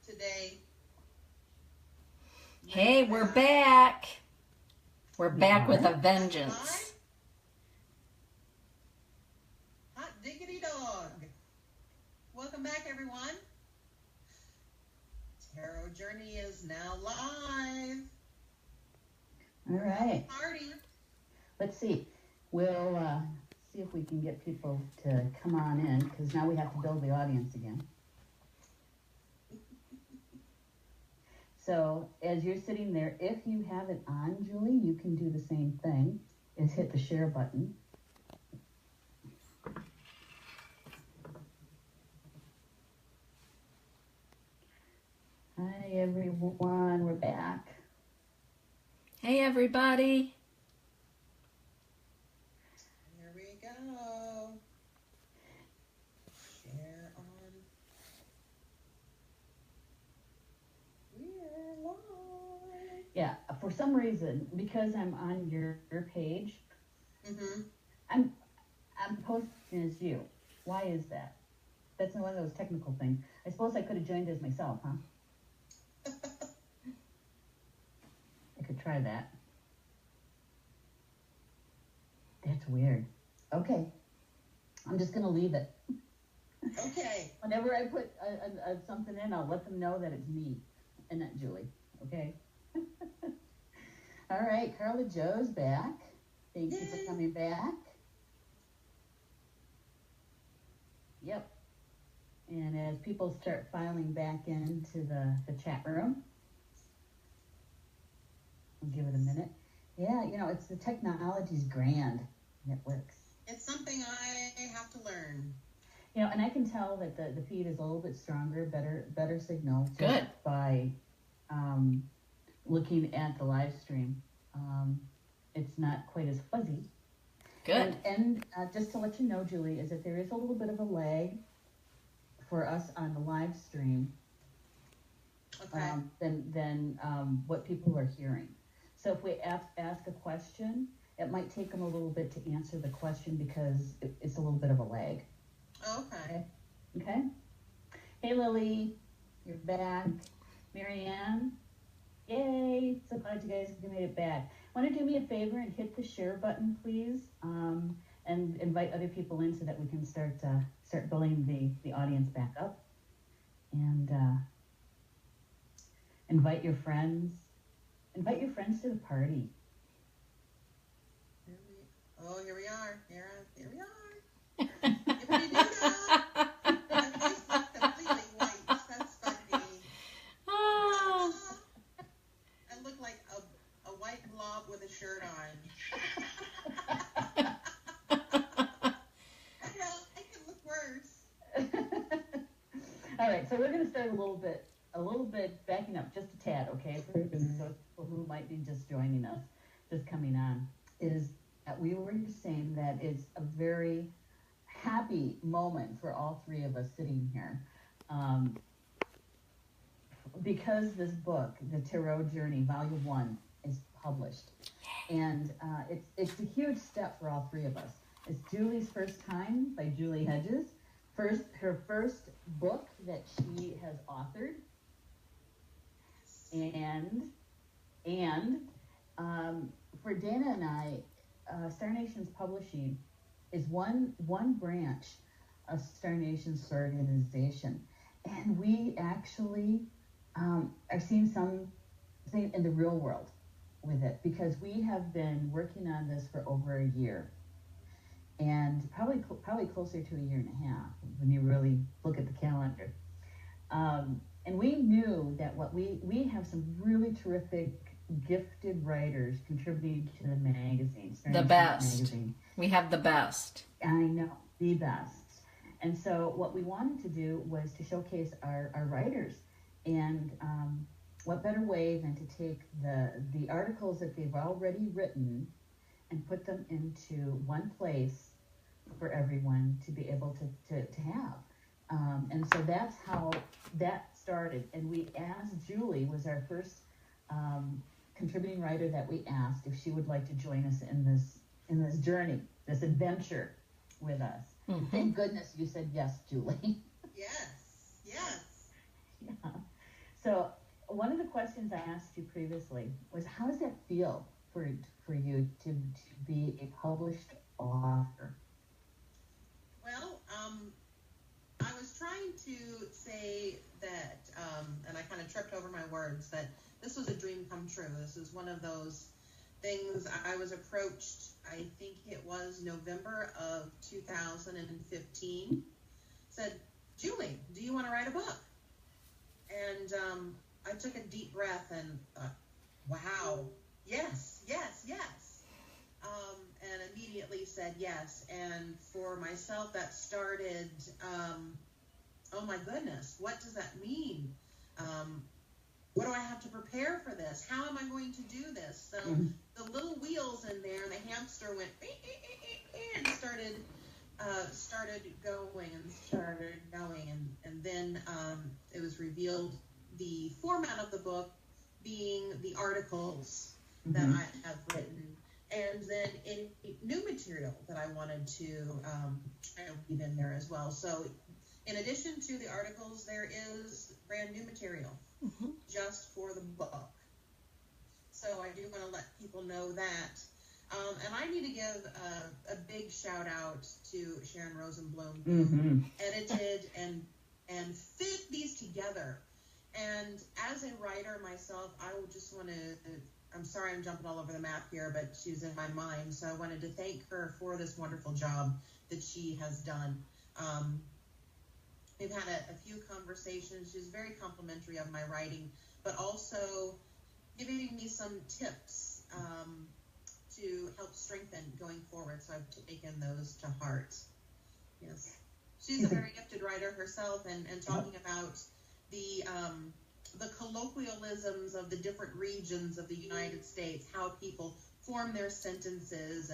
today. Hey, we're back. We're back with a vengeance. Hot diggity dog. Welcome back, everyone. Tarot Journey is now live. All right. Party. Let's see. We'll see if we can get people to come on in, because now we have to build the audience again. So as you're sitting there, if you have it on, Julie, you can do the same thing, is hit the share button. Hi, everyone. We're back. Hey, everybody. Here we go. Share on. We're live. Yeah, for some reason, because I'm on your page, I'm posting as you. Why is that? That's one of those technical things. I suppose I could have joined as myself, huh? I could try that. That's weird. Okay. I'm just going to leave it. Okay. Whenever I put something in, I'll let them know that it's me and not Julie. Okay? All right. Carla Joe's back. Thank you for coming back. Yep. And as people start filing back into the chat room, I'll give it a minute. Yeah, you know, it's the technology's grand and it works. It's something I have to learn. You know, and I can tell that the feed is a little bit stronger, better signal. Good. By looking at the live stream. It's not quite as fuzzy. Good. And just to let you know, Julie, is that there is a little bit of a lag for us on the live stream than what people are hearing. So if we ask a question, it might take them a little bit to answer the question because it's a little bit of a lag. Okay. Hey, Lily, you're back. Marianne, yay! So glad you guys made it back. Want to do me a favor and hit the share button, please, and invite other people in so that we can start building the audience back up, and invite your friends to the party. Here we are. Here we are. If we do that, my face looks completely white. That's funny. I look like a white blob with a shirt on. I can look worse. All right, so we're going to start a little bit backing up just a tad, okay? For those people who might be just joining us, just coming on, is that we were saying that it's a very happy moment for all three of us sitting here, because this book, The Tarot Journey, Volume 1, is published, and it's a huge step for all three of us. It's Julie's first time by Julie Hedges, her first book that she has authored, and for Dana and I, Star Nations Publishing is one branch of Star Nations organization, and we actually are seeing something in the real world with it, because we have been working on this for over a year, and probably closer to a year and a half when you really look at the calendar. And we knew that we have some really terrific, gifted writers contributing to the magazine. The best. Magazine. We have the best. I know, the best. And so what we wanted to do was to showcase our writers. And what better way than to take the articles that they've already written and put them into one place for everyone to be able to have. And so that's how that started. And we asked, Julie was our first contributing writer that we asked if she would like to join us in this journey, this adventure with us. Thank goodness you said yes, Julie. Yes. Yeah. So one of the questions I asked you previously was, how does that feel for you to be a published author? Well, I was trying to say that, and I kind of tripped over my words, that this was a dream come true. This is one of those things. I was approached, I think it was November of 2015, said, Julie, do you want to write a book? And I took a deep breath and thought, wow, yes, yes, yes. And immediately said yes. And for myself, that started, oh my goodness, what does that mean? What do I have to prepare for this? How am I going to do this? So the little wheels in there, the hamster went and started going, and then it was revealed the format of the book being the articles that I have written, and then any new material that I wanted to weave in there as well. So in addition to the articles, there is brand new material just for the book. So I do want to let people know that. And I need to give a big shout out to Sharon Rosenblum, who edited and fit these together. And as a writer myself, I would just want to, I'm sorry I'm jumping all over the map here, but she's in my mind. So I wanted to thank her for this wonderful job that she has done. We've had a few conversations. She's very complimentary of my writing, but also giving me some tips to help strengthen going forward. So I've taken those to heart. Yes. She's a very gifted writer herself, and talking about the colloquialisms of the different regions of the United States, how people form their sentences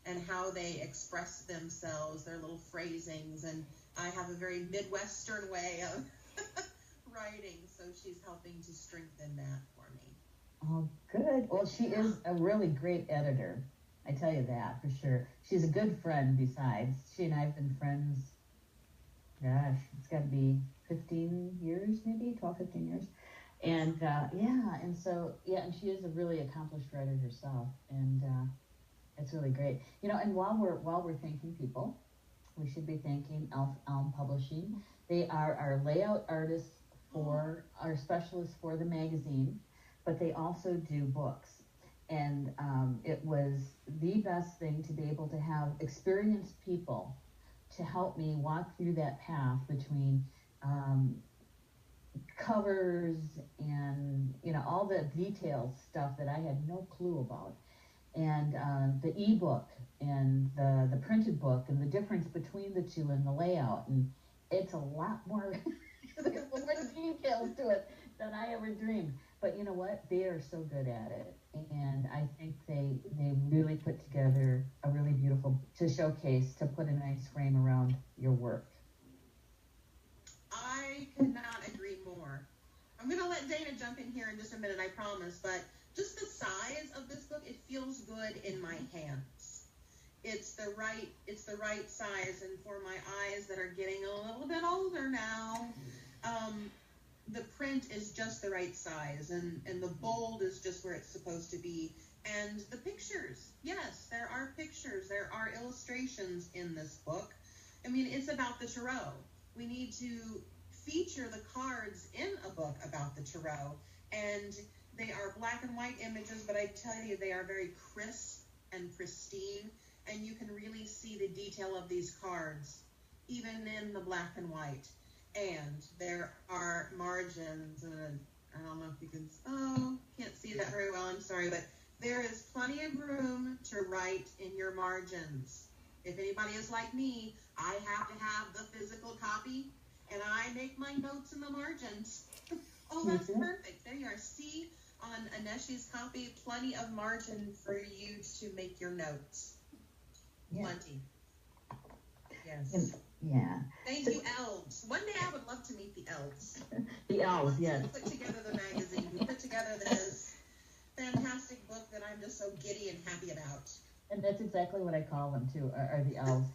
and how they express themselves, their little phrasings. And I have a very Midwestern way of writing, so she's helping to strengthen that for me. Oh, good. Well, she is a really great editor. I tell you that for sure. She's a good friend besides. She and I have been friends, gosh, it's got to be 15 years, maybe 12, 15 years. And and she is a really accomplished writer herself. And it's really great. You know, and while we're thanking people, we should be thanking Elm Publishing. They are our layout artists for our specialists for the magazine, but they also do books. And it was the best thing to be able to have experienced people to help me walk through that path between covers and, you know, all the detailed stuff that I had no clue about. And the ebook and the printed book and the difference between the two and the layout. And it's a lot more, there's more details to it than I ever dreamed. But you know what? They are so good at it. And I think they really put together a really beautiful, to showcase, to put a nice frame around your work. I could not agree more. I'm going to let Dana jump in here in just a minute, I promise. But just the size of this book, it feels good in my hands. It's the right size. And for my eyes that are getting a little bit older now, the print is just the right size, and the bold is just where it's supposed to be. And the pictures, yes, there are pictures, there are illustrations in this book. I mean, it's about the Tarot. We need to feature the cards in a book about the Tarot, and they are black and white images, but I tell you, they are very crisp and pristine, and you can really see the detail of these cards, even in the black and white. And there are margins, and I don't know if you can, can't see that very well, I'm sorry, but there is plenty of room to write in your margins. If anybody is like me, I have to have the physical copy, and I make my notes in the margins. Oh, that's perfect. There you are. See, on Aneshi's copy, plenty of margin for you to make your notes. Yeah. Plenty. Yes. Yeah. Thank you, elves. One day I would love to meet the elves. The elves, yes. Who put together the magazine, who put together this fantastic book that I'm just so giddy and happy about. And that's exactly what I call them, too, are the elves.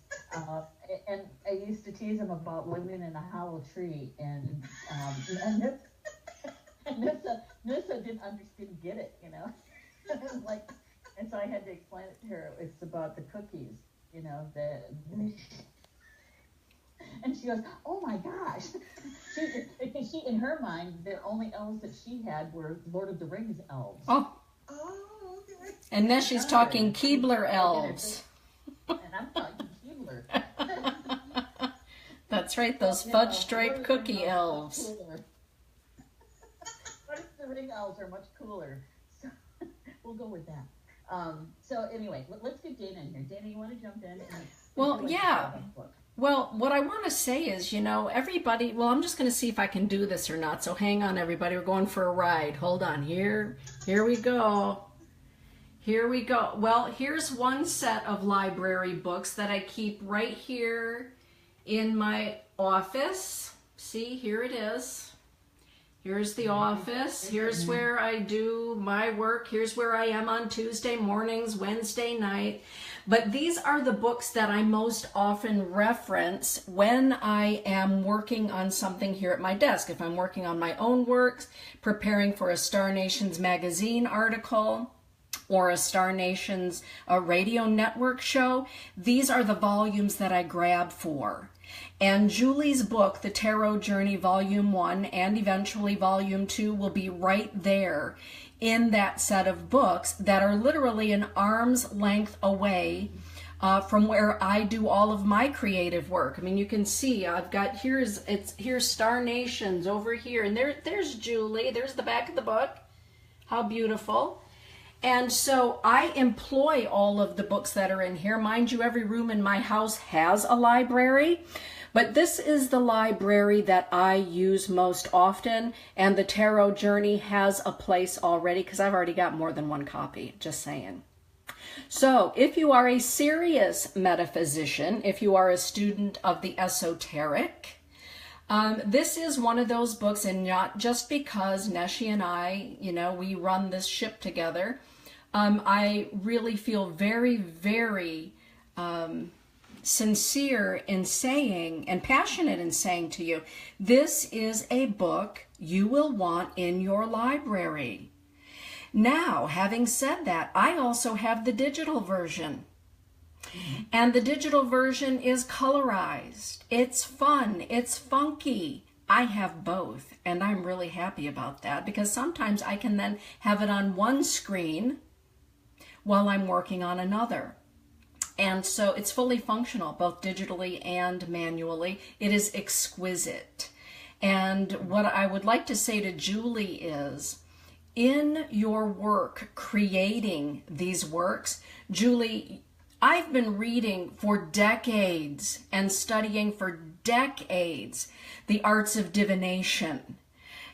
And I used to tease them about living in a hollow tree. And Nissa didn't get it, you know. Like, and so I had to explain it to her. It's about the cookies, you know, and she goes, "Oh my gosh!" Because she, in her mind, the only elves that she had were Lord of the Rings elves. Oh, Oh, okay. and then she's talking Keebler elves. And I'm talking Keebler. That's right, those fudge striped cookie elves. Lord of the Ring elves are much cooler. So we'll go with that. So anyway, let's get Dana in here. Dana, you want to jump in? And Well, yeah. Well, what I want to say is, you know, everybody, well, I'm just going to see if I can do this or not. So hang on, everybody. We're going for a ride. Hold on. Here we go. Here we go. Well, here's one set of library books that I keep right here in my office. See, here it is. Here's the office. Here's where I do my work. Here's where I am on Tuesday mornings, Wednesday night. But these are the books that I most often reference when I am working on something here at my desk. If I'm working on my own works, preparing for a Star Nations magazine article, or a Star Nations radio network show, these are the volumes that I grab for. And Julie's book, The Tarot Journey Volume 1 and eventually Volume 2 will be right there in that set of books that are literally an arm's length away from where I do all of my creative work. I mean, you can see I've got, here's Star Nations over here, and there's Julie. There's the back of the book. How beautiful. And so I employ all of the books that are in here. Mind you, every room in my house has a library, but this is the library that I use most often, and the Tarot Journey has a place already because I've already got more than one copy, just saying. So if you are a serious metaphysician, if you are a student of the esoteric, this is one of those books, and not just because Neshi and I, you know, we run this ship together. I really feel very, very sincere in saying and passionate in saying to you, this is a book you will want in your library. Now, having said that, I also have the digital version. And the digital version is colorized. It's fun. It's funky. I have both, and I'm really happy about that because sometimes I can then have it on one screen while I'm working on another. And so it's fully functional, both digitally and manually. It is exquisite. And what I would like to say to Julie is, in your work creating these works, Julie, I've been reading for decades and studying for decades the arts of divination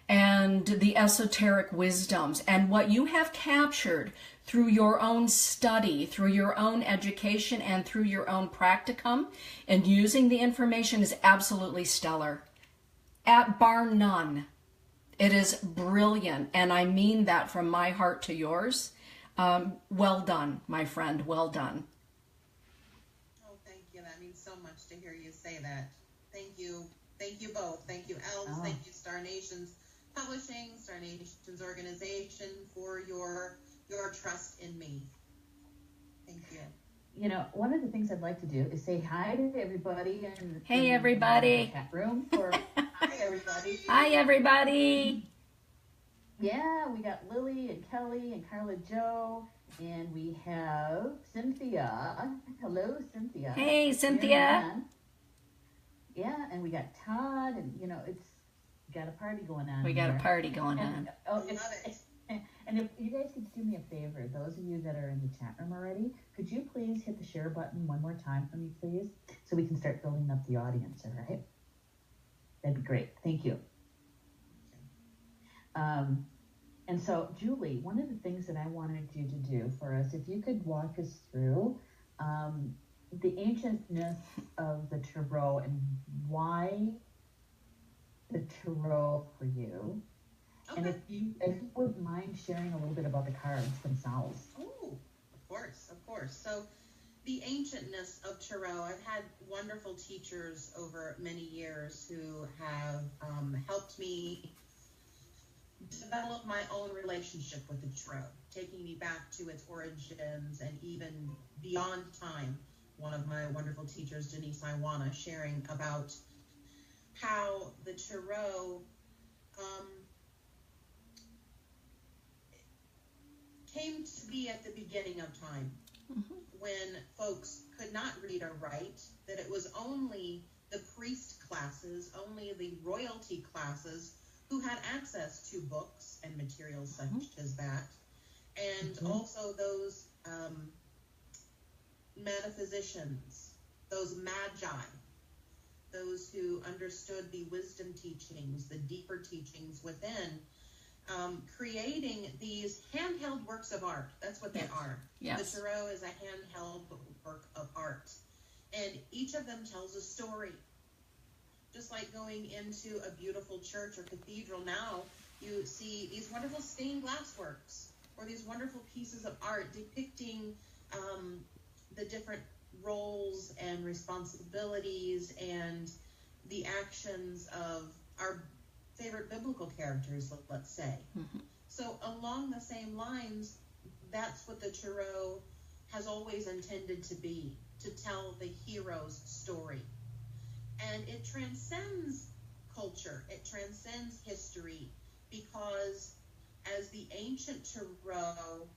and the esoteric wisdoms, and what you have captured through your own study, through your own education, and through your own practicum, and using the information is absolutely stellar. At bar none. It is brilliant, and I mean that from my heart to yours. Well done, my friend, well done. Oh, thank you. That means so much to hear you say that. Thank you. Thank you both. Thank you, Elves. Thank you, Star Nations Publishing, Star Nations Organization, for your trust in me. Thank you. You know, one of the things I'd like to do is say hi to everybody in Hey, everybody. the chat room. Hi, everybody. Hi, everybody. Yeah, we got Lily and Kelly and Carla Joe, and we have Cynthia. Hello, Cynthia. Hey, Cynthia. Yeah, and we got Todd, and you know, it's got a party going on. We got here. a party going on. Oh, Love it. and if you guys could do me a favor, those of you that are in the chat room already, could you please hit the share button one more time for me, please, so we can start building up the audience, all right? That'd be great. Thank you. And so, Julie, one of the things that I wanted you to do for us, if you could walk us through the ancientness of the tarot and why the tarot for you. Okay. And if you wouldn't mind sharing a little bit about the cards themselves. Oh, of course, of course. So the ancientness of tarot, I've had wonderful teachers over many years who have helped me develop my own relationship with the Tarot, taking me back to its origins and even beyond time. One of my wonderful teachers, Denise Iwana, sharing about how the Tarot came to be at the beginning of time, when folks could not read or write, that it was only the priest classes, only the royalty classes who had access to books and materials such as that, and also those metaphysicians, those magi, those who understood the wisdom teachings, the deeper teachings within, creating these handheld works of art. That's what they are. Yes. The Tarot is a handheld work of art. And each of them tells a story. Just like going into a beautiful church or cathedral now, you see these wonderful stained glass works or these wonderful pieces of art depicting the different roles and responsibilities and the actions of our favorite biblical characters, let's say. So along the same lines, that's what the Tarot has always intended to be, to tell the hero's story. And it transcends culture, it transcends history, because as the ancient Tarot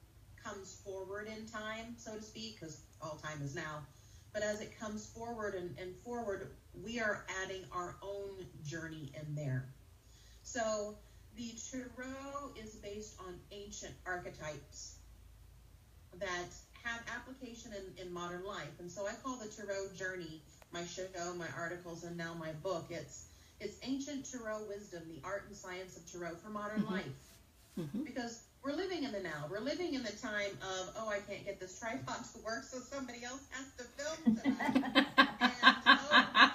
comes forward in time, so to speak, because all time is now, but as it comes forward and forward, we are adding our own journey in there. So the Tarot is based on ancient archetypes that have application in modern life. And so I call the Tarot journey my show, my articles, and now my book. It's ancient Tarot wisdom, the art and science of Tarot for modern life. Because we're living in the now. We're living in the time of, oh, I can't get this tripod to work, so somebody else has to film tonight. And, oh, the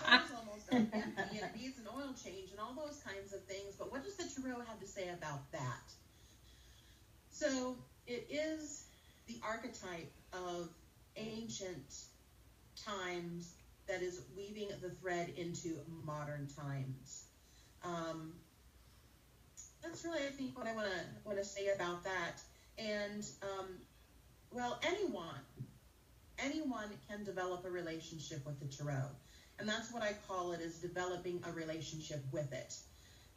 car's almost empty, and it needs an oil change, and all those kinds of things. But what does the Tarot have to say about that? So it is the archetype of ancient times that is weaving the thread into modern times. That's really, I think, what I want to say about that. And well, anyone can develop a relationship with the Tarot, and that's what I call it, is developing a relationship with it.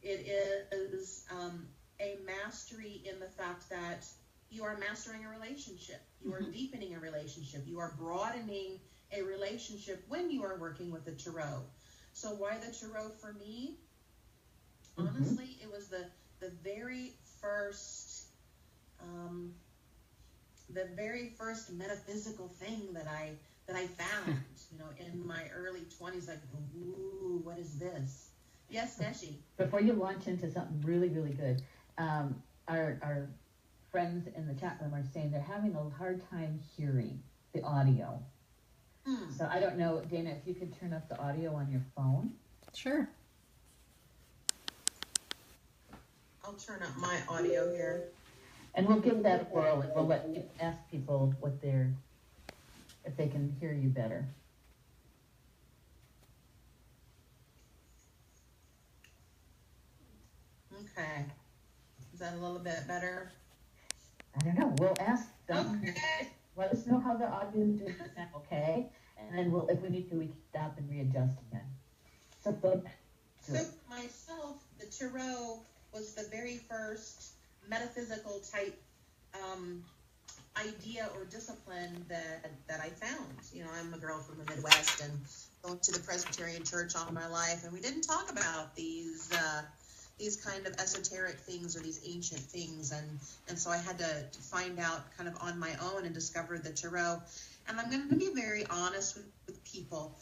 It is a mastery in the fact that you are mastering a relationship, you are deepening a relationship, you are broadening a relationship when you are working with the Tarot. So why the Tarot for me? Honestly, it was the very first metaphysical thing that I found, in my early 20s, like, ooh, what is this? Yes, Neshi. Before you launch into something really, really good, our friends in the chat room are saying they're having a hard time hearing the audio. So I don't know, Dana, if you could turn up the audio on your phone. Sure. I'll turn up my audio here. And we'll give that a whirl, and we'll ask people if they can hear you better. Okay. Is that a little bit better? I don't know. We'll ask them. Okay. Let us know how the audio is doing, okay? And then if we need to, we can stop and readjust again. So for myself, the Tarot was the very first metaphysical type idea or discipline that I found. I'm a girl from the Midwest and going to the Presbyterian church all my life, and we didn't talk about these kind of esoteric things or these ancient things, and so I had to find out kind of on my own and discover the Tarot. And I'm going to be very honest with people.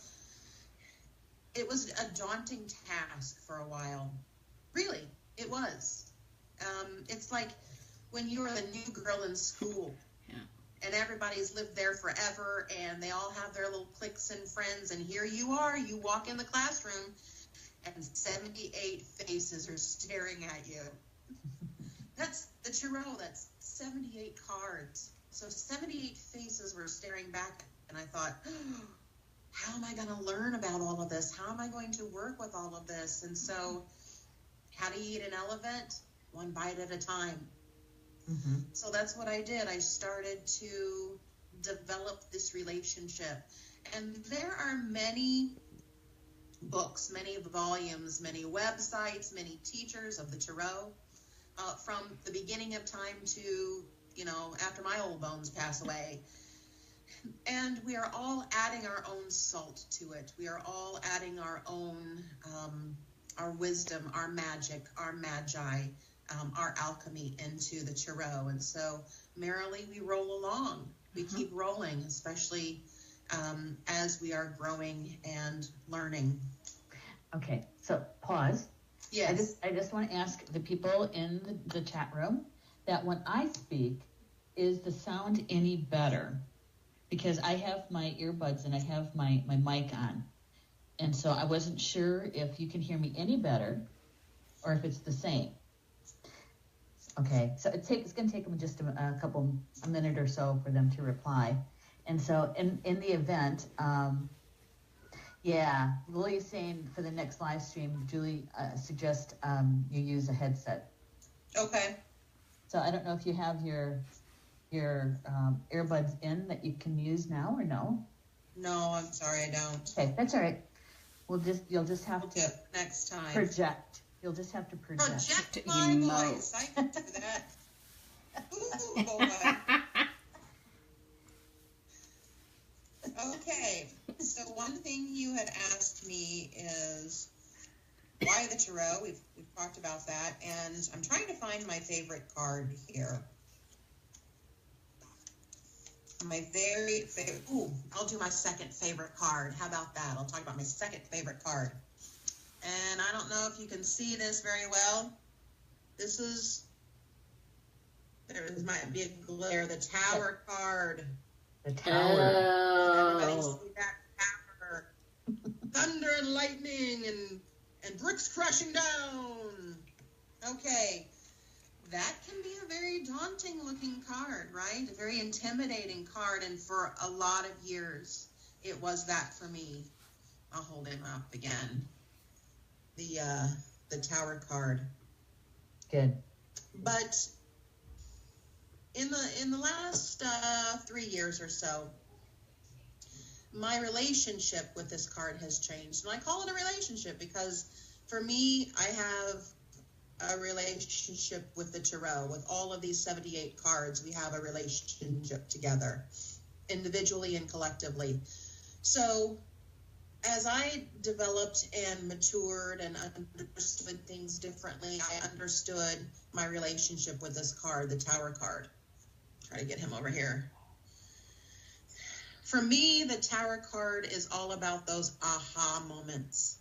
It was a daunting task for a while. Really, it was. It's like when you are the new girl in school, and everybody's lived there forever, and they all have their little cliques and friends, and here you are, you walk in the classroom, and 78 faces are staring at you. That's the Tarot, that's 78 cards. So 78 faces were staring back, and I thought, oh, how am I going to learn about all of this? How am I going to work with all of this? And so, how to eat an elephant? one bite at a time. Mm-hmm. So that's what I did. I started to develop this relationship. And there are many books, many volumes, many websites, many teachers of the Tarot, from the beginning of time to, after my old bones pass away. And we are all adding our own salt to it. We are all adding our own, our wisdom, our magic, our magi, our alchemy into the Tarot. And so merrily we roll along. We keep rolling, especially as we are growing and learning. Okay, so pause. Yes. I just want to ask the people in the chat room that when I speak, is the sound any better? Because I have my earbuds and I have my mic on. And so I wasn't sure if you can hear me any better or if it's the same. Okay, so it's going to take them just a minute or so for them to reply. And so in the event, Lily's saying for the next live stream, Julie suggests you use a headset. Okay. So I don't know if you have your earbuds in that you can use now or no? No, I'm sorry, I don't. Okay, that's all right. You'll just have to next time project. You'll just have to project. Project my voice. I can do that. Ooh, boy. Okay, so one thing you had asked me is why the Tarot? We've talked about that, and I'm trying to find my favorite card here. My very favorite. Ooh, I'll do my second favorite card. How about that? I'll talk about my second favorite card. And I don't know if you can see this very well. There might be a glare. The Tower card. The Tower. Everybody see that tower? Thunder and lightning and bricks crashing down. Okay. That can be a very daunting looking card, right? A very intimidating card. And for a lot of years, it was that for me. I'll hold him up again. The Tower card. Good. But in the last 3 years or so, my relationship with this card has changed. And I call it a relationship because for me, I have a relationship with the Tarot. With all of these 78 cards, we have a relationship together, individually and collectively. So as I developed and matured and understood things differently, I understood my relationship with this card, the Tower card. Try to get him over here. For me, the Tower card is all about those aha moments.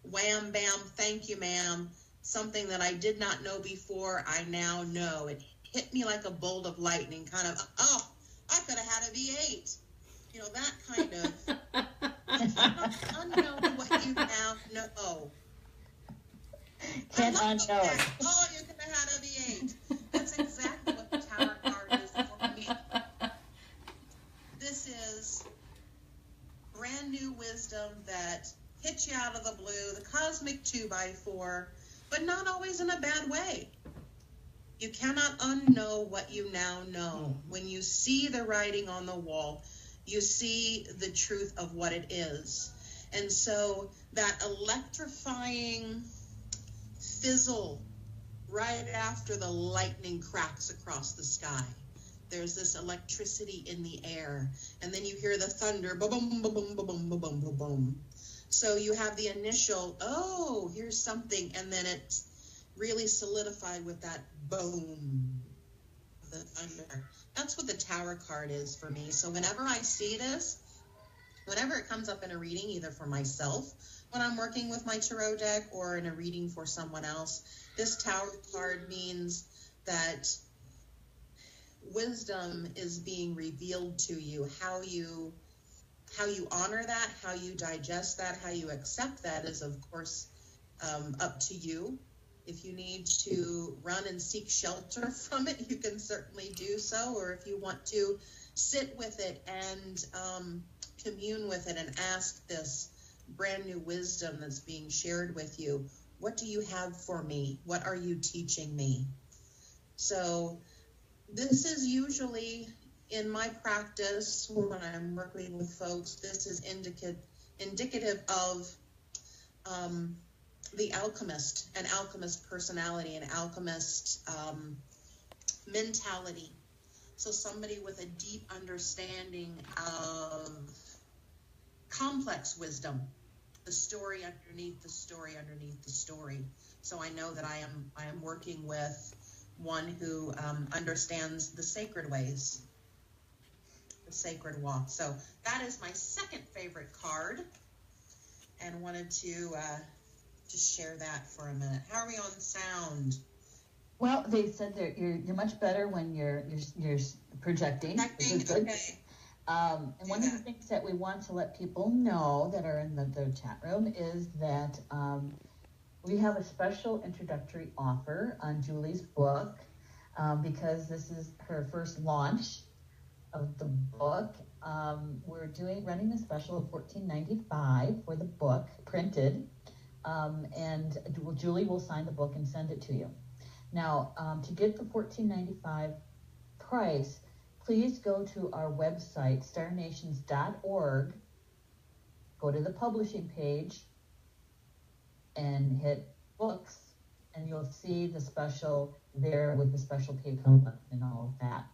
Wham, bam, thank you, ma'am. Something that I did not know before, I now know. It hit me like a bolt of lightning, kind of, oh, I could have had a V8. That kind of, unknown what you now know. Can't unknow it. Oh, you could have had a V8. That's exactly what the Tower card is for me. This is brand new wisdom that hits you out of the blue, the cosmic 2x4, but not always in a bad way. You cannot unknow what you now know. When you see the writing on the wall, you see the truth of what it is. And so that electrifying fizzle right after the lightning cracks across the sky, there's this electricity in the air, and then you hear the thunder, boom, boom, boom, boom, boom, boom, boom, boom. So you have the initial, oh, here's something, and then it's really solidified with that boom, the thunder. That's what the Tower card is for me. So whenever I see this, whenever it comes up in a reading, either for myself when I'm working with my Tarot deck or in a reading for someone else, this Tower card means that wisdom is being revealed to you. How you honor that, how you digest that, how you accept that is, of course, up to you. If you need to run and seek shelter from it, you can certainly do so. Or if you want to sit with it and commune with it and ask this brand new wisdom that's being shared with you, What do you have for me? What are you teaching me? So this is usually in my practice when I'm working with folks, this is indicative of the alchemist, an alchemist personality, an alchemist mentality. So somebody with a deep understanding of complex wisdom, the story underneath the story underneath the story. So I know that I am working with one who understands the sacred ways, the sacred walk. So that is my second favorite card, and wanted to just share that for a minute. How are we on sound? Well, they said that you're much better when you're projecting. Which is good. Okay. And one of the things that we want to let people know that are in the chat room is that we have a special introductory offer on Julie's book because this is her first launch of the book. We're running a special of $14.95 for the book printed, and Julie will sign the book and send it to you. Now, to get the $14.95 price, please go to our website, starnations.org, go to the publishing page, and hit books, and you'll see the special there with the special PayPal button and all of that.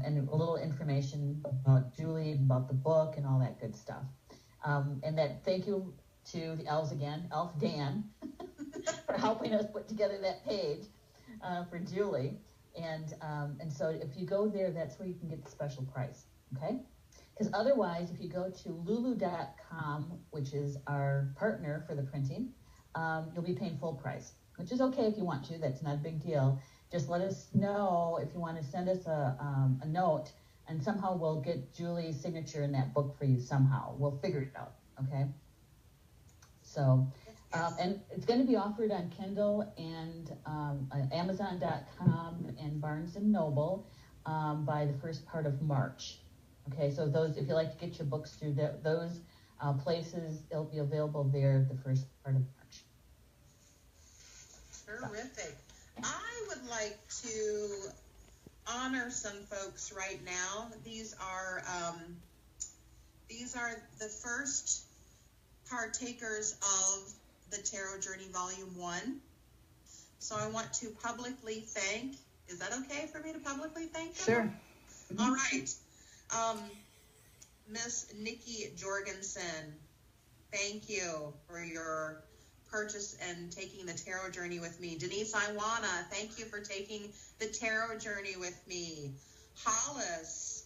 And a little information about Julie, about the book, and all that good stuff. And that thank you to the elves again, Elf Dan, for helping us put together that page for Julie. And so if you go there, that's where you can get the special price, okay? Because otherwise, if you go to lulu.com, which is our partner for the printing, you'll be paying full price, which is okay if you want to. That's not a big deal. Just let us know if you want to send us a note, and somehow we'll get Julie's signature in that book for you somehow. We'll figure it out, okay? So, and it's going to be offered on Kindle and Amazon.com and Barnes & Noble by the first part of March. Okay, so those, if you like to get your books through those places, it'll be available there the first part of March. Terrific. I would like to honor some folks right now. These are the first partakers of the Tarot Journey Volume 1. So I want to publicly thank, is that okay for me to publicly thank them? Sure. All right. Miss Nikki Jorgensen, thank you for your purchase and taking the Tarot Journey with me. Denise Iwana, thank you for taking the Tarot Journey with me. Hollis,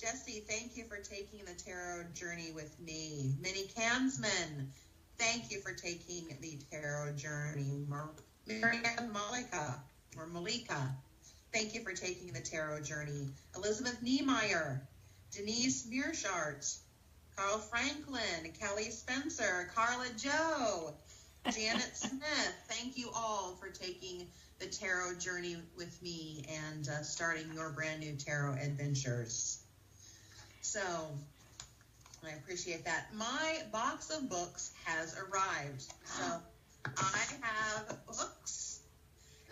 Jesse, thank you for taking the Tarot Journey with me. Minnie Kansman, thank you for taking the Tarot Journey. Marianne Malika, thank you for taking the Tarot Journey. Elizabeth Niemeyer, Denise Mearshart, Carl Franklin, Kelly Spencer, Carla Joe, Janet Smith, thank you all for taking the Tarot Journey with me and starting your brand new tarot adventures. So I appreciate that. My box of books has arrived. So I have books,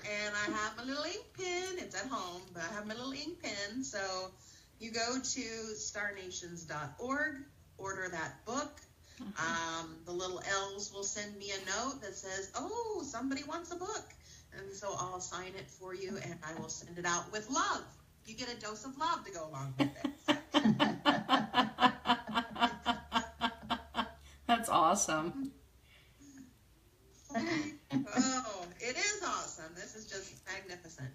and I have my little ink pen. It's at home, but I have my little ink pen. So you go to starnations.org, order that book. The little elves will send me a note that says, oh, somebody wants a book. And so I'll sign it for you, and I will send it out with love. You get a dose of love to go along with it. That's awesome. Oh, it is awesome. This is just magnificent.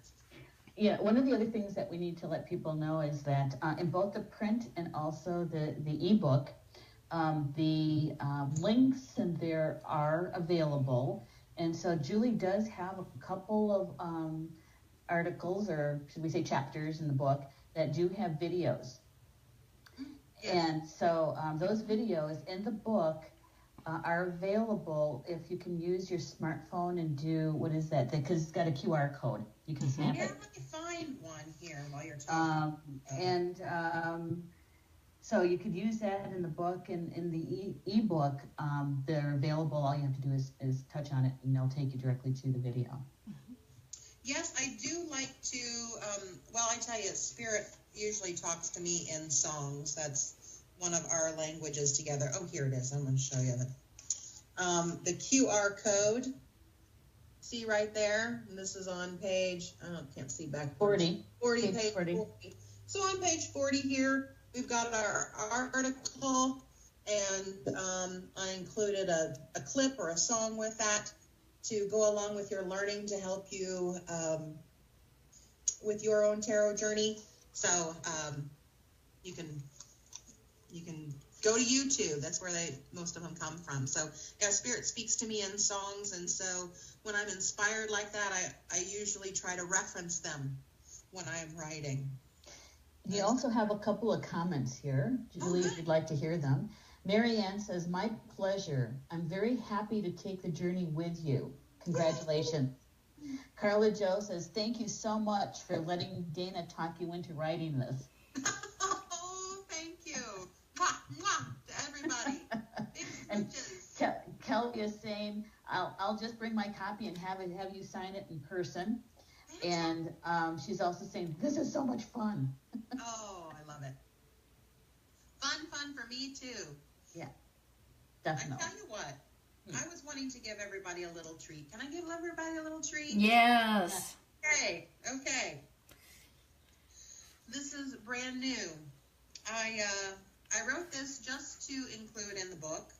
Yeah, one of the other things that we need to let people know is that in both the print and also the ebook, the links in there are available. And so Julie does have a couple of articles, or should we say chapters in the book, that do have videos. Yes. And so those videos in the book are available if you can use your smartphone and do, what is that? Because it's got a QR code. You can snap it. Let me find one here while you're talking. So you could use that in the book and in the ebook. They're available. All you have to do is touch on it, and they'll take you directly to the video. Yes, I do like to, well, I tell you, Spirit usually talks to me in songs. That's one of our languages together. Oh, here it is. I'm going to show you the QR code. See right there? And this is on page, can't see back. 40. 40, page 40. So on page 40 here, we've got our article, and I included a clip or a song with that to go along with your learning to help you with your own tarot journey. So you can go to YouTube. That's where most of them come from. So yeah, Spirit speaks to me in songs, and so when I'm inspired like that, I usually try to reference them when I'm writing. You also have a couple of comments here, Julie, if you'd like to hear them. Mary Ann says, "My pleasure. I'm very happy to take the journey with you. Congratulations." Carla Jo says, "Thank you so much for letting Dana talk you into writing this." Oh, thank you. Mwah, mwah, to everybody. Big smooches. Kelly is saying, I'll just bring my copy and have you sign it in person. And she's also saying, "This is so much fun." Oh, I love it. Fun for me too. Yeah, definitely. I tell you what, I was wanting to give everybody a little treat. Can I give everybody a little treat? Yes. Okay. This is brand new. I wrote this just to include in the book.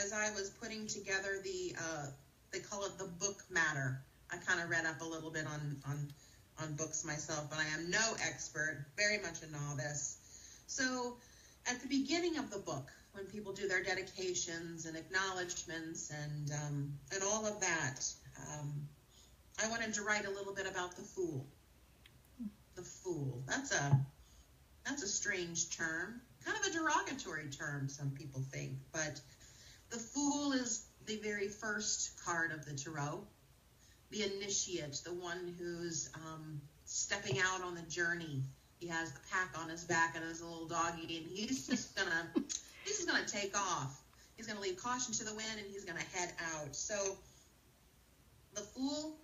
As I was putting together they call it the book matter. I kind of read up a little bit on books myself, but I am no expert, very much a novice. So at the beginning of the book, when people do their dedications and acknowledgments and all of that, I wanted to write a little bit about the Fool. The Fool. That's a strange term, kind of a derogatory term, some people think, but the Fool is the very first card of the Tarot, the initiate, the one who's stepping out on the journey. He has the pack on his back and his little doggy, and he's just gonna take off. He's gonna leave caution to the wind, and he's gonna head out. So the Fool,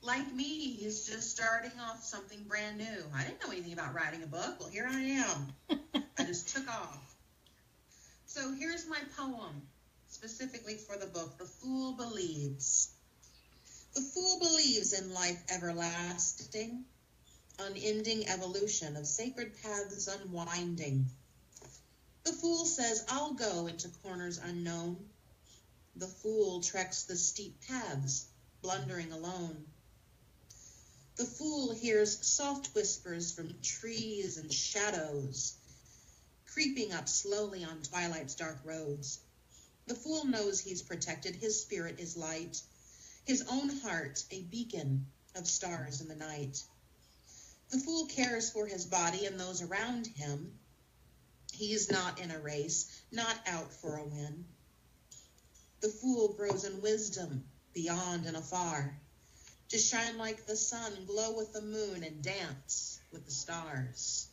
like me, he's just starting off something brand new. I didn't know anything about writing a book. Well, here I am. I just took off. So here's my poem, specifically for the book. The Fool Believes. The fool believes in life everlasting, unending evolution of sacred paths unwinding. The fool says, "I'll go into corners unknown." The fool treks the steep paths, blundering alone. The fool hears soft whispers from trees and shadows, creeping up slowly on twilight's dark roads. The fool knows he's protected, his spirit is light, his own heart a beacon of stars in the night. The fool cares for his body and those around him. He is not in a race, not out for a win. The fool grows in wisdom beyond and afar, to shine like the sun, glow with the moon, and dance with the stars.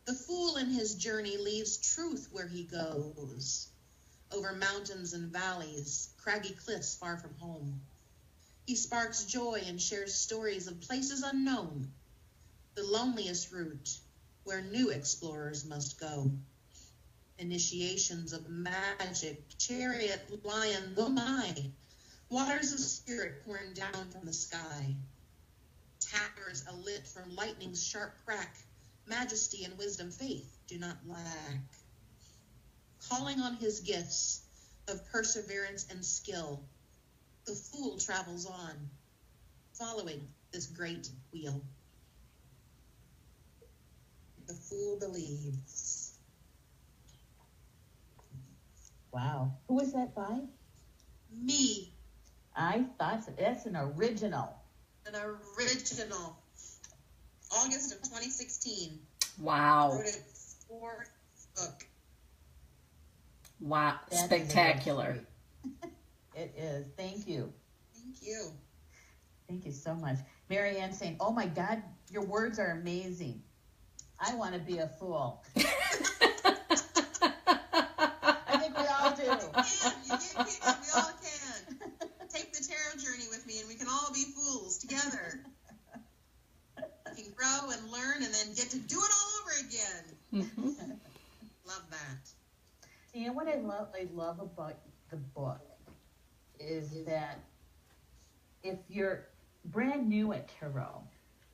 The fool in his journey leaves truth where he goes, over mountains and valleys, craggy cliffs far from home. He sparks joy and shares stories of places unknown, the loneliest route where new explorers must go. Initiations of magic, chariot, lion, oh my, waters of spirit pouring down from the sky. Towers alit from lightning's sharp crack, majesty and wisdom, faith do not lack. Calling on his gifts of perseverance and skill, the fool travels on, following this great wheel. The fool believes. Wow. Who was that by? Me. I thought so. That's an original. An original. August of 2016. Wow. Wrote it for book. Wow. That is Spectacular. It is. Thank you. Thank you. Thank you so much. Mary Ann saying, "Oh my God, your words are amazing." I want to be a fool. I think we all do. You can. We all can. Take the tarot journey with me, and we can all be fools together. We can grow and learn, and then get to do it all over again. Mm-hmm. Love that. You know what I love about the book is that if you're brand new at tarot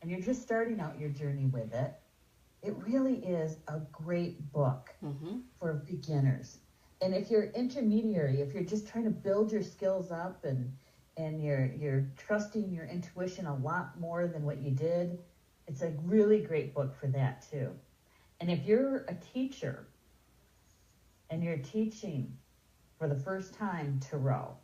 and you're just starting out your journey with it, it really is a great book for beginners. And if you're intermediary, if you're just trying to build your skills up and you're trusting your intuition a lot more than what you did, it's a really great book for that too. And if you're a teacher and you're teaching for the first time tarot,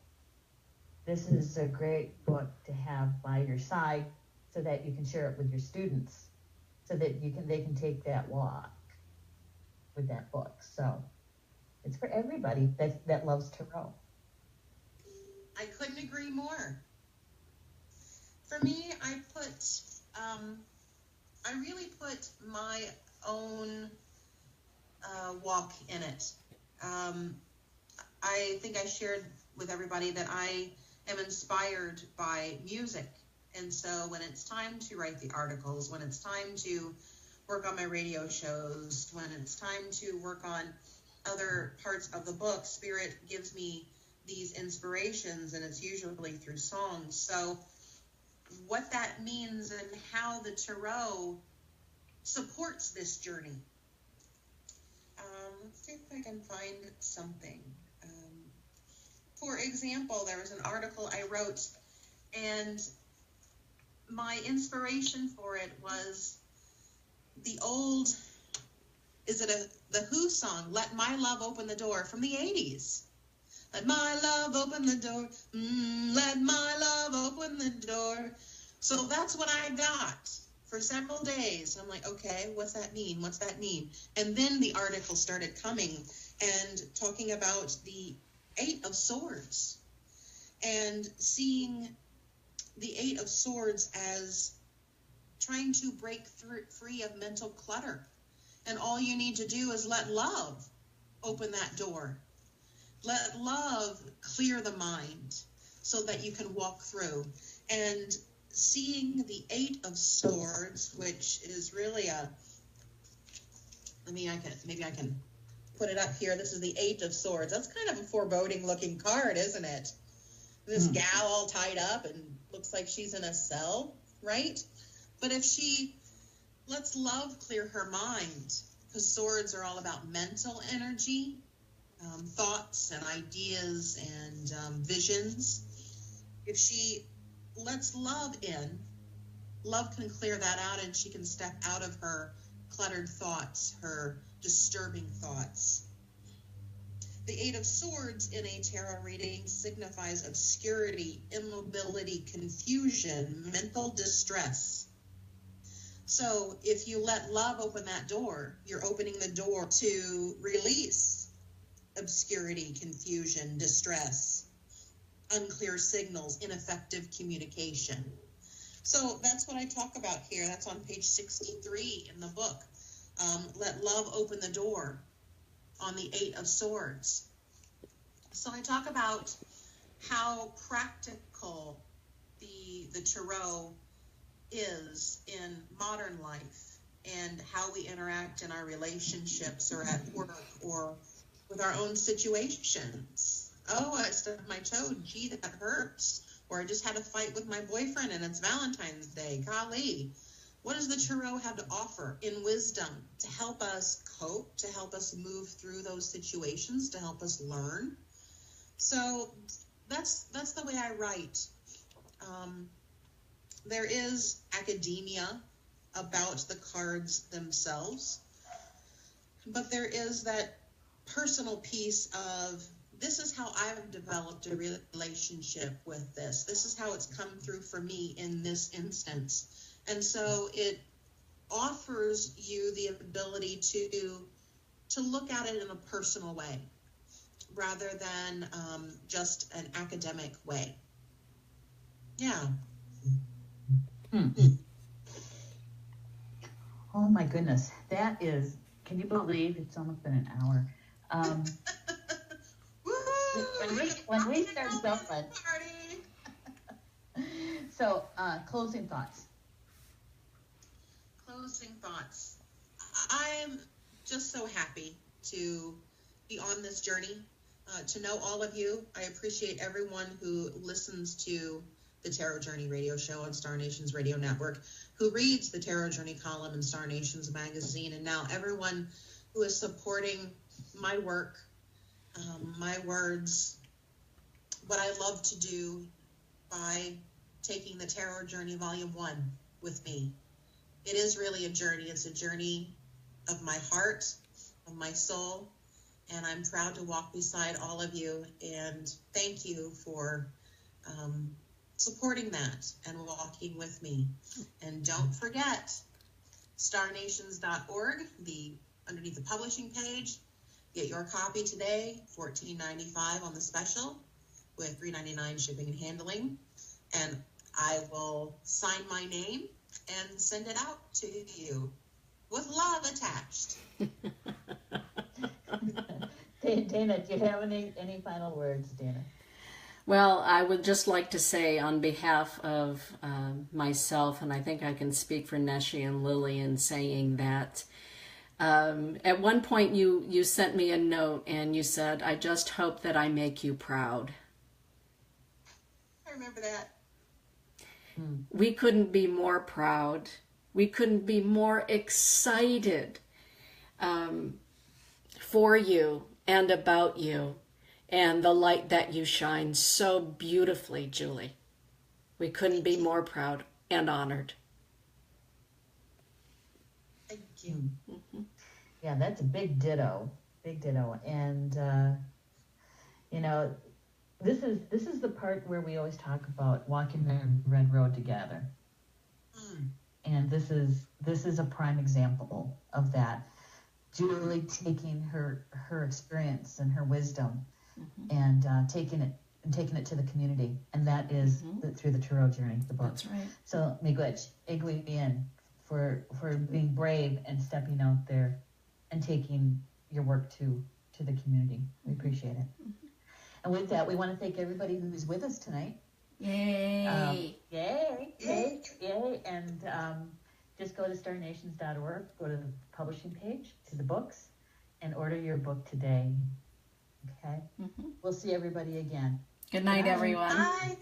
this is a great book to have by your side so that you can share it with your students, so that they can take that walk with that book. So it's for everybody that loves tarot. I couldn't agree more. For me, I really put my own walk in it. I think I shared with everybody that I am inspired by music. And so when it's time to write the articles, when it's time to work on my radio shows, when it's time to work on other parts of the book, Spirit gives me these inspirations, and it's usually through songs. So what that means and how the tarot supports this journey. Let's see if I can find something. For example, there was an article I wrote, and my inspiration for it was the old, the Who song, Let My Love Open the Door, from the 80s. Let my love open the door, let my love open the door. So that's what I got for several days. I'm like, okay, what's that mean? What's that mean? And then the article started coming and talking about the 8 of Swords, and seeing the 8 of Swords as trying to break free of mental clutter. And all you need to do is let love open that door. Let love clear the mind so that you can walk through. And seeing the 8 of Swords, which is really maybe I can put it up here. This is the 8 of Swords. That's kind of a foreboding looking card, isn't it? This gal all tied up and looks like she's in a cell, right? But if she lets love clear her mind, because swords are all about mental energy, thoughts and ideas and visions. If she lets love in, love can clear that out, and she can step out of her cluttered thoughts, her disturbing thoughts. The 8 of Swords in a tarot reading signifies obscurity, immobility, confusion, mental distress. So if you let love open that door, you're opening the door to release obscurity, confusion, distress, unclear signals, ineffective communication. So that's what I talk about here. That's on page 63 in the book. Let love open the door on the 8 of Swords. So I talk about how practical the tarot is in modern life, and how we interact in our relationships or at work or with our own situations. Oh, I stubbed my toe. Gee, that hurts. Or I just had a fight with my boyfriend and it's Valentine's Day. Golly. What does the tarot have to offer in wisdom to help us cope, to help us move through those situations, to help us learn? So that's the way I write. There is academia about the cards themselves, but there is that personal piece of, this is how I've developed a relationship with this. This is how it's come through for me in this instance. And so it offers you the ability to look at it in a personal way rather than just an academic way. Yeah. Oh my goodness, that is. Can you believe it's almost been an hour? When we start going. So, closing thoughts. Closing thoughts. I'm just so happy to be on this journey, to know all of you. I appreciate everyone who listens to the Tarot Journey radio show on Star Nations Radio Network, who reads the Tarot Journey column in Star Nations magazine, and now everyone who is supporting my work, my words, what I love to do by taking the Tarot Journey Volume 1 with me. It is really a journey. It's a journey of my heart, of my soul, and I'm proud to walk beside all of you, and thank you for supporting that and walking with me. And don't forget, starnations.org, underneath the publishing page, get your copy today, $14.95 on the special, with $3.99 shipping and handling, and I will sign my name and send it out to you with love attached. Dana, do you have any final words, Dana? Well, I would just like to say on behalf of myself, and I think I can speak for Neshi and Lily in saying that at one point you sent me a note and you said, "I just hope that I make you proud." I remember that. We couldn't be more proud. We couldn't be more excited for you and about you and the light that you shine so beautifully, Julie. We couldn't be more proud and honored. Thank you. Mm-hmm. Yeah, that's a big ditto. Big ditto. And, this is the part where we always talk about walking the red road together. And this is a prime example of that. Julie taking her experience and her wisdom and taking it to the community, and that is through the Tarot Journey, the book. That's right. So miigwech, igwiin for being brave and stepping out there and taking your work to the community. We appreciate it. And with that, we want to thank everybody who's with us tonight. Yay! Yay! And just go to starnations.org, go to the publishing page, to the books, and order your book today. Okay? We'll see everybody again. Good night, everyone. Bye.